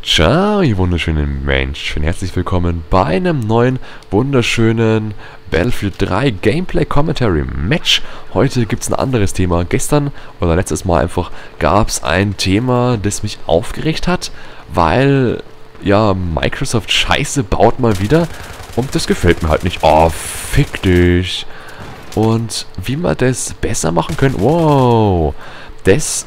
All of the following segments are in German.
Ciao, ihr wunderschönen Menschen. Herzlich willkommen bei einem neuen, wunderschönen Battlefield 3 Gameplay Commentary Match. Heute gibt es ein anderes Thema. Gestern oder letztes Mal einfach gab es ein Thema, das mich aufgeregt hat, weil, ja, Microsoft Scheiße baut mal wieder und das gefällt mir halt nicht. Oh, fick dich. Und wie wir das besser machen können, wow, das,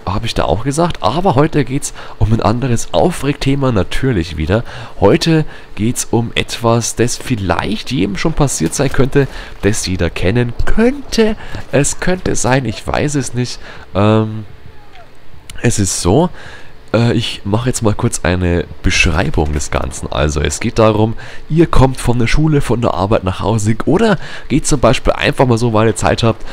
habe ich da auch gesagt, aber heute geht es um ein anderes Aufregthema natürlich wieder. Heute geht es um etwas, das vielleicht jedem schon passiert sein könnte, das jeder kennen könnte. Es könnte sein, ich weiß es nicht. Es ist so, ich mache jetzt mal kurz eine Beschreibung des Ganzen. Also es geht darum, ihr kommt von der Schule, von der Arbeit nach Hause oder geht zum Beispiel einfach mal so, weil ihr Zeit habt,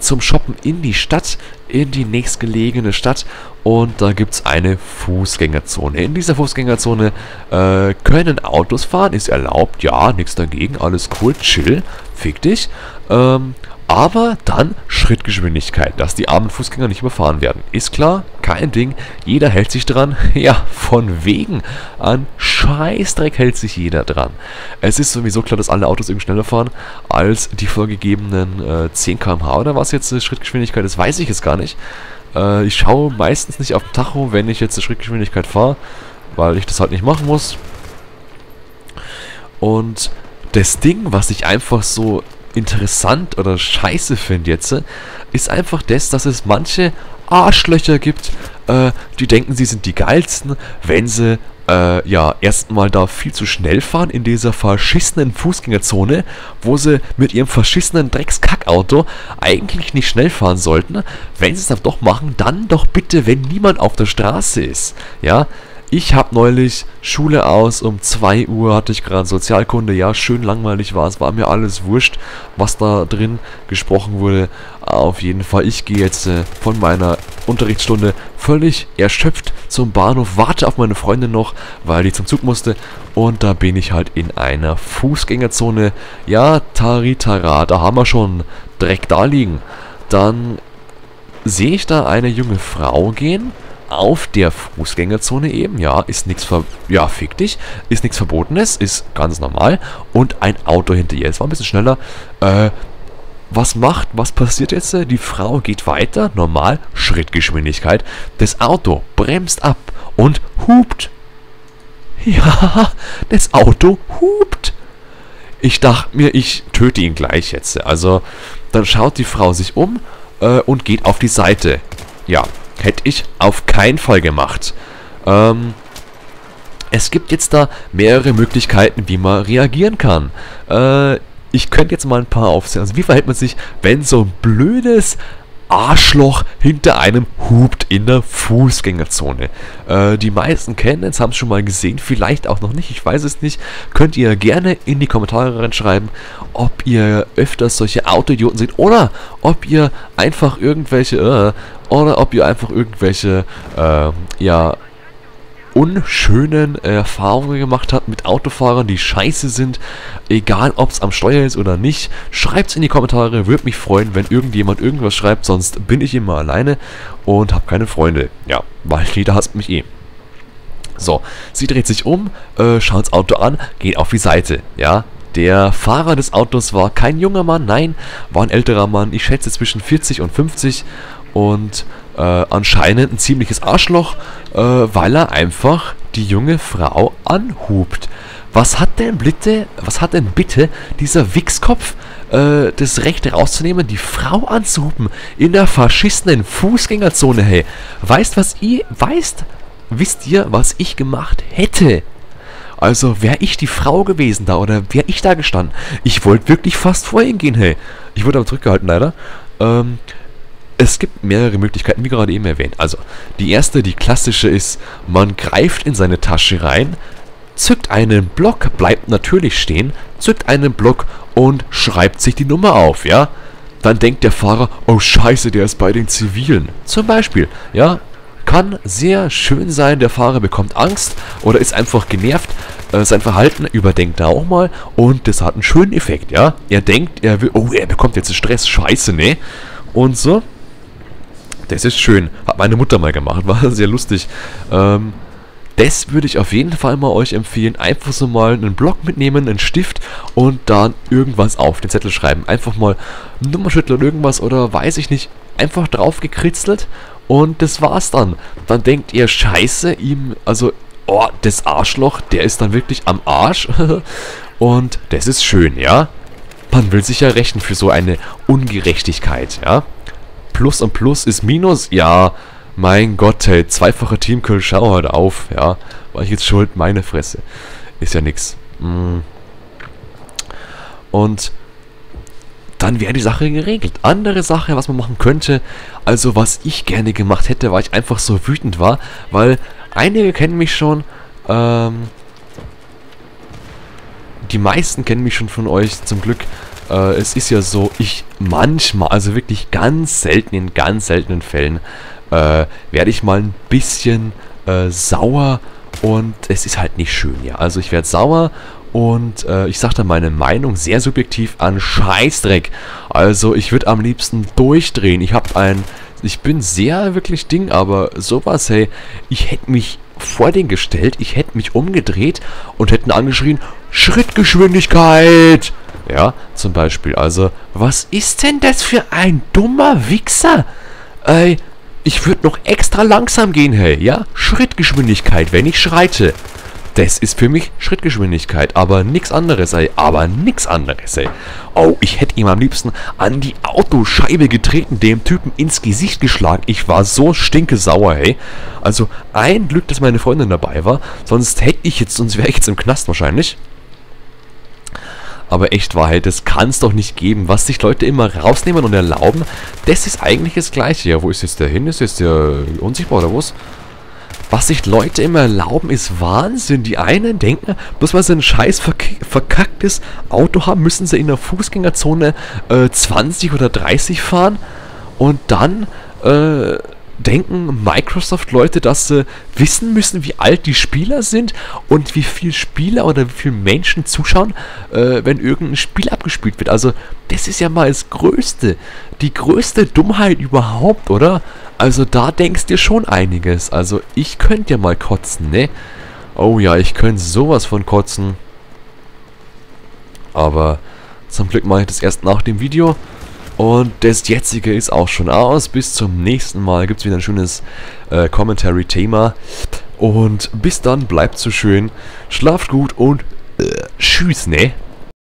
zum Shoppen in die Stadt, in die nächstgelegene Stadt, und da gibt es eine Fußgängerzone. In dieser Fußgängerzone können Autos fahren, ist erlaubt, ja, nichts dagegen, alles cool, chill, fick dich. Aber dann Schrittgeschwindigkeit, dass die armen Fußgänger nicht überfahren werden. Ist klar, kein Ding, jeder hält sich dran. Ja, von wegen, an Scheißdreck hält sich jeder dran. Es ist sowieso klar, dass alle Autos irgendwie schneller fahren als die vorgegebenen 10 km/h oder was jetzt Schrittgeschwindigkeit ist, weiß ich jetzt gar nicht. Ich schaue meistens nicht auf den Tacho, wenn ich jetzt Schrittgeschwindigkeit fahre, weil ich das halt nicht machen muss. Und das Ding, was ich einfach so interessant oder scheiße finde jetzt, ist einfach das, dass es manche Arschlöcher gibt, die denken, sie sind die geilsten, wenn sie ja, erstmal da viel zu schnell fahren in dieser verschissenen Fußgängerzone, wo sie mit ihrem verschissenen Dreckskackauto eigentlich nicht schnell fahren sollten. Wenn sie es dann doch machen, dann doch bitte, wenn niemand auf der Straße ist. Ja, ich habe neulich Schule aus, um 2 Uhr hatte ich gerade Sozialkunde, ja, schön langweilig war es, war mir alles wurscht, was da drin gesprochen wurde. Auf jeden Fall, ich gehe jetzt von meiner Unterrichtsstunde völlig erschöpft zum Bahnhof, warte auf meine Freundin noch, weil die zum Zug musste, und da bin ich halt in einer Fußgängerzone. Ja, Taritara, da haben wir schon Dreck da liegen. Dann sehe ich da eine junge Frau gehen, auf der Fußgängerzone eben, ja, ist nichts ja, fick dich, ist nichts Verbotenes, ist ganz normal, und ein Auto hinter ihr, es war ein bisschen schneller, was passiert jetzt? Die Frau geht weiter, normal, Schrittgeschwindigkeit, das Auto bremst ab und hupt. Ja, das Auto hupt. Ich dachte mir, ich töte ihn gleich jetzt, also, dann schaut die Frau sich um, und geht auf die Seite, ja. Hätte ich auf keinen Fall gemacht. Es gibt jetzt da mehrere Möglichkeiten, wie man reagieren kann. Ich könnte jetzt mal ein paar aufzählen. Also wie verhält man sich, wenn so ein blödes Arschloch hinter einem hupt in der Fußgängerzone? Die meisten kennen es, haben es schon mal gesehen, vielleicht auch noch nicht, ich weiß es nicht. Könnt ihr gerne in die Kommentare reinschreiben, ob ihr öfters solche Autoidioten seht oder ob ihr einfach irgendwelche ja, unschönen Erfahrungen gemacht habt mit Autofahrern, die scheiße sind, egal ob es am Steuer ist oder nicht. Schreibt es in die Kommentare, würde mich freuen, wenn irgendjemand irgendwas schreibt, sonst bin ich immer alleine und habe keine Freunde. Ja, weil jeder hasst mich eh. So, sie dreht sich um, schaut das Auto an, geht auf die Seite, ja. Der Fahrer des Autos war kein junger Mann, nein, war ein älterer Mann, ich schätze zwischen 40 und 50 und anscheinend ein ziemliches Arschloch, weil er einfach die junge Frau anhupt. Was hat denn bitte dieser Wichskopf das Recht rauszunehmen, die Frau anzuhupen in der faschistischen Fußgängerzone, hey? Wisst ihr, was ich gemacht hätte? Also, wäre ich die Frau gewesen da, oder wäre ich da gestanden? Ich wollte wirklich fast vor ihn gehen, hey. Ich wurde aber zurückgehalten, leider. Es gibt mehrere Möglichkeiten, wie gerade eben erwähnt. Also, die erste, die klassische ist, man greift in seine Tasche rein, zückt einen Block, bleibt natürlich stehen, zückt einen Block und schreibt sich die Nummer auf, ja? Dann denkt der Fahrer, oh scheiße, der ist bei den Zivilen. Zum Beispiel, ja? Kann sehr schön sein, der Fahrer bekommt Angst oder ist einfach genervt, sein Verhalten überdenkt er auch mal, und das hat einen schönen Effekt, ja? Er denkt, er bekommt jetzt Stress, scheiße, ne? Und so. Das ist schön. Hat meine Mutter mal gemacht. War sehr lustig. das würde ich auf jeden Fall mal euch empfehlen. Einfach so mal einen Block mitnehmen, einen Stift und dann irgendwas auf den Zettel schreiben. Einfach mal Nummerschüttel oder irgendwas oder weiß ich nicht. Einfach drauf gekritzelt und das war's dann. Dann denkt ihr, scheiße, oh, das Arschloch, der ist dann wirklich am Arsch. Und das ist schön, ja. Man will sich ja rächen für so eine Ungerechtigkeit, ja. Plus und Plus ist Minus, ja. Mein Gott, hey, zweifacher Teamkill, schau halt auf, ja. War ich jetzt schuld? Meine Fresse. Ist ja nix. Und dann wäre die Sache geregelt. Andere Sache, was man machen könnte, also was ich gerne gemacht hätte, weil ich einfach so wütend war, weil einige kennen mich schon, die meisten kennen mich schon von euch, zum Glück. Es ist ja so, ich manchmal, also wirklich ganz selten, in ganz seltenen Fällen, werde ich mal ein bisschen sauer und es ist halt nicht schön, ja. Also ich werde sauer und ich sage dann meine Meinung sehr subjektiv an Scheißdreck. Also ich würde am liebsten durchdrehen. Ich bin sehr wirklich aber sowas, hey, ich hätte mich vor den gestellt, ich hätte mich umgedreht und hätten angeschrien, Schrittgeschwindigkeit! Ja, zum Beispiel, also, was ist denn das für ein dummer Wichser? Ey, ich würde noch extra langsam gehen, hey, ja? Schrittgeschwindigkeit, wenn ich schreite. Das ist für mich Schrittgeschwindigkeit, aber nichts anderes, ey. Oh, ich hätte ihm am liebsten an die Autoscheibe getreten, dem Typen ins Gesicht geschlagen. Ich war so stinkesauer, hey. Also, ein Glück, dass meine Freundin dabei war, sonst wäre ich jetzt im Knast wahrscheinlich. Aber echt Wahrheit, das kann es doch nicht geben. Was sich Leute immer rausnehmen und erlauben, das ist eigentlich das Gleiche. Ja, wo ist jetzt der hin? Ist jetzt der unsichtbar oder was? Was sich Leute immer erlauben, ist Wahnsinn. Die einen denken, bloß weil sie ein scheiß verkacktes Auto haben, müssen sie in der Fußgängerzone 20 oder 30 fahren. Und dann denken Microsoft-Leute, dass sie wissen müssen, wie alt die Spieler sind und wie viele Spieler oder wie viele Menschen zuschauen, wenn irgendein Spiel abgespielt wird. Also, das ist ja mal das Größte. Die größte Dummheit überhaupt, oder? Also, da denkst dir schon einiges. Also, ich könnte ja mal kotzen, ne? Oh ja, ich könnte sowas von kotzen. Aber zum Glück mache ich das erst nach dem Video. Und das jetzige ist auch schon aus. Bis zum nächsten Mal gibt es wieder ein schönes Commentary-Thema. Und bis dann, bleibt so schön, schlaft gut und tschüss, ne?